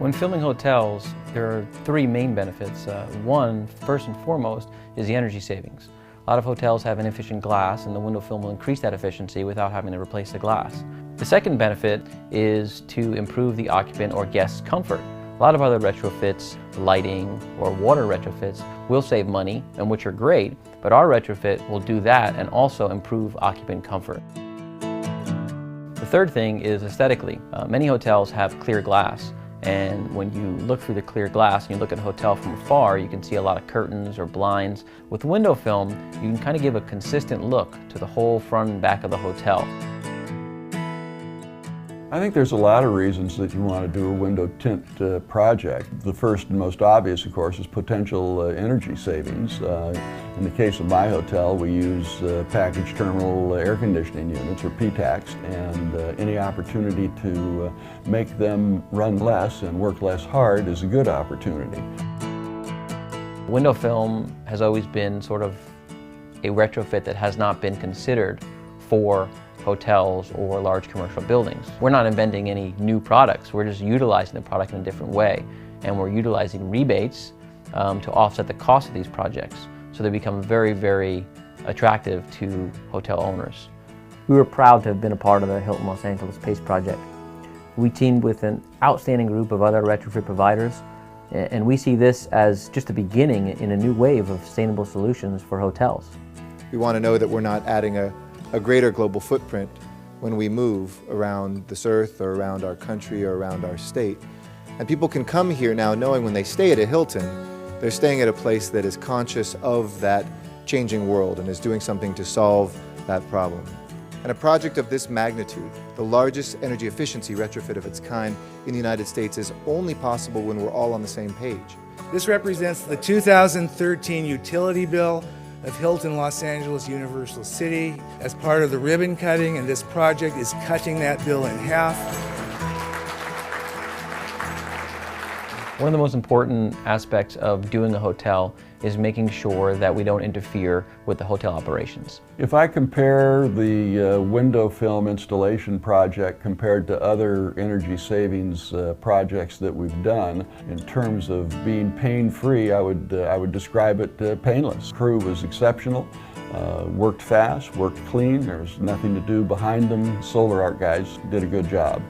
When filming hotels, there are three main benefits. One, first and foremost, is the energy savings. A lot of hotels have inefficient glass, and the window film will increase that efficiency without having to replace the glass. The second benefit is to improve the occupant or guest's comfort. A lot of other retrofits, lighting or water retrofits, will save money, and which are great, but our retrofit will do that and also improve occupant comfort. The third thing is aesthetically. Many hotels have clear glass, and when you look through the clear glass and you look at a hotel from afar, you can see a lot of curtains or blinds. With window film, you can kind of give a consistent look to the whole front and back of the hotel. I think there's a lot of reasons that you want to do a window tint project. The first and most obvious, of course, is potential energy savings. In the case of my hotel, we use package terminal air conditioning units, or PTACs, and any opportunity to make them run less and work less hard is a good opportunity. Window film has always been sort of a retrofit that has not been considered for hotels or large commercial buildings. We're not inventing any new products, we're just utilizing the product in a different way. And we're utilizing rebates to offset the cost of these projects, so they become very, very attractive to hotel owners. We were proud to have been a part of the Hilton Los Angeles PACE project. We teamed with an outstanding group of other retrofit providers, and we see this as just the beginning in a new wave of sustainable solutions for hotels. We want to know that we're not adding a greater global footprint when we move around this earth or around our country or around our state. And people can come here now knowing when they stay at a Hilton, they're staying at a place that is conscious of that changing world and is doing something to solve that problem. And a project of this magnitude, the largest energy efficiency retrofit of its kind in the United States, is only possible when we're all on the same page. This represents the 2013 utility bill of Hilton Los Angeles Universal City as part of the ribbon cutting, and this project is cutting that bill in half. One of the most important aspects of doing a hotel is making sure that we don't interfere with the hotel operations. If I compare the window film installation project compared to other energy savings projects that we've done, in terms of being pain-free, I would describe it painless. Crew was exceptional, worked fast, worked clean, there was nothing to do behind them. Solar Art guys did a good job.